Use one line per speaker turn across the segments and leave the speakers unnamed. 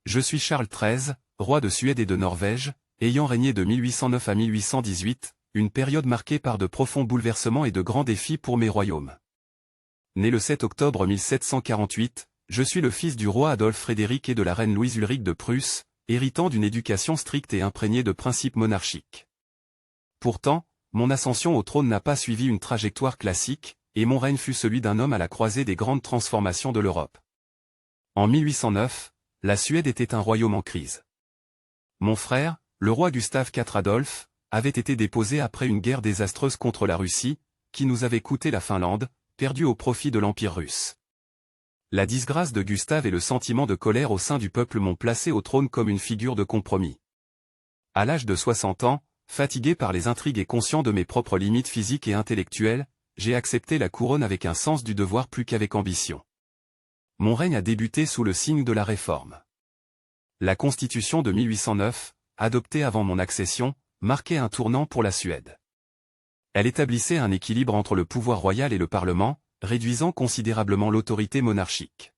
Je suis Charles XIII, roi de Suède et de Norvège, ayant régné de 1809 à 1818, une période marquée par de profonds bouleversements et de grands défis pour mes royaumes. Né le 7 octobre 1748, je suis le fils du roi Adolphe Frédéric et de la reine Louise Ulrique de Prusse, héritant d'une éducation stricte et imprégnée de principes monarchiques. Pourtant, mon ascension au trône n'a pas suivi une trajectoire classique, et mon règne fut celui d'un homme à la croisée des grandes transformations de l'Europe. En 1809, la Suède était un royaume en crise. Mon frère, le roi Gustave IV Adolphe, avait été déposé après une guerre désastreuse contre la Russie, qui nous avait coûté la Finlande, perdue au profit de l'Empire russe. La disgrâce de Gustave et le sentiment de colère au sein du peuple m'ont placé au trône comme une figure de compromis. À l'âge de 60 ans, fatigué par les intrigues et conscient de mes propres limites physiques et intellectuelles, j'ai accepté la couronne avec un sens du devoir plus qu'avec ambition. Mon règne a débuté sous le signe de la Réforme. La Constitution de 1809, adoptée avant mon accession, marquait un tournant pour la Suède. Elle établissait un équilibre entre le pouvoir royal et le Parlement, réduisant considérablement l'autorité monarchique.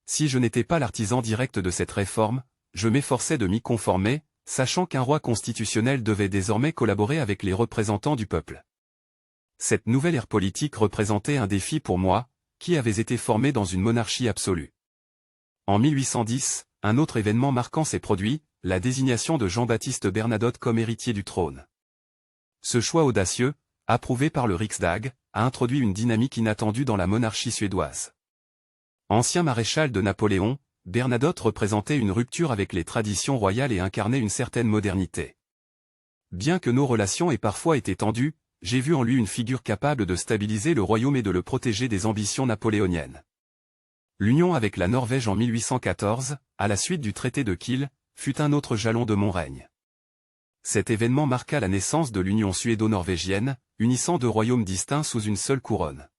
Si je n'étais pas l'artisan direct de cette réforme, je m'efforçais de m'y conformer, sachant qu'un roi constitutionnel devait désormais collaborer avec les représentants du peuple. Cette nouvelle ère politique représentait un défi pour moi, qui avais été formé dans une monarchie absolue. En 1810, un autre événement marquant s'est produit, la désignation de Jean-Baptiste Bernadotte comme héritier du trône. Ce choix audacieux, approuvé par le Riksdag, a introduit une dynamique inattendue dans la monarchie suédoise. Ancien maréchal de Napoléon, Bernadotte représentait une rupture avec les traditions royales et incarnait une certaine modernité. Bien que nos relations aient parfois été tendues, j'ai vu en lui une figure capable de stabiliser le royaume et de le protéger des ambitions napoléoniennes. L'union avec la Norvège en 1814, à la suite du traité de Kiel, fut un autre jalon de mon règne. Cet événement marqua la naissance de l'union suédo-norvégienne, unissant deux royaumes distincts sous une seule couronne.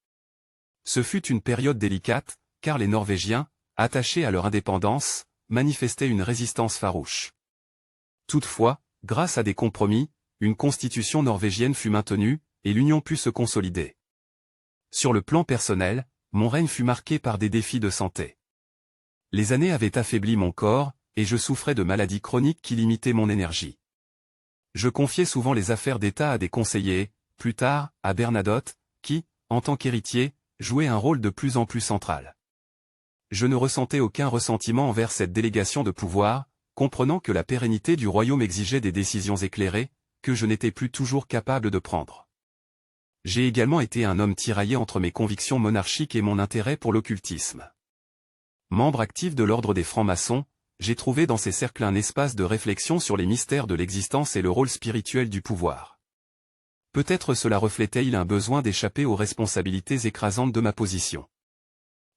Ce fut une période délicate, car les Norvégiens, attachés à leur indépendance, manifestaient une résistance farouche. Toutefois, grâce à des compromis, une constitution norvégienne fut maintenue, et l'union put se consolider. Sur le plan personnel, mon règne fut marqué par des défis de santé. Les années avaient affaibli mon corps, et je souffrais de maladies chroniques qui limitaient mon énergie. Je confiais souvent les affaires d'État à des conseillers, plus tard, à Bernadotte, qui, en tant qu'héritier, jouait un rôle de plus en plus central. Je ne ressentais aucun ressentiment envers cette délégation de pouvoir, comprenant que la pérennité du royaume exigeait des décisions éclairées, que je n'étais plus toujours capable de prendre. J'ai également été un homme tiraillé entre mes convictions monarchiques et mon intérêt pour l'occultisme. Membre actif de l'ordre des francs-maçons, j'ai trouvé dans ces cercles un espace de réflexion sur les mystères de l'existence et le rôle spirituel du pouvoir. Peut-être cela reflétait-il un besoin d'échapper aux responsabilités écrasantes de ma position.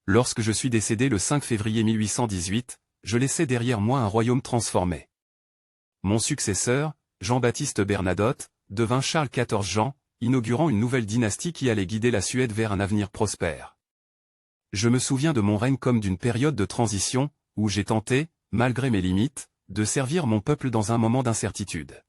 Lorsque je suis décédé le 5 février 1818, je laissais derrière moi un royaume transformé. Mon successeur, Jean-Baptiste Bernadotte, devint Charles XIV Jean, inaugurant une nouvelle dynastie qui allait guider la Suède vers un avenir prospère. Je me souviens de mon règne comme d'une période de transition, où j'ai tenté, malgré mes limites, de servir mon peuple dans un moment d'incertitude.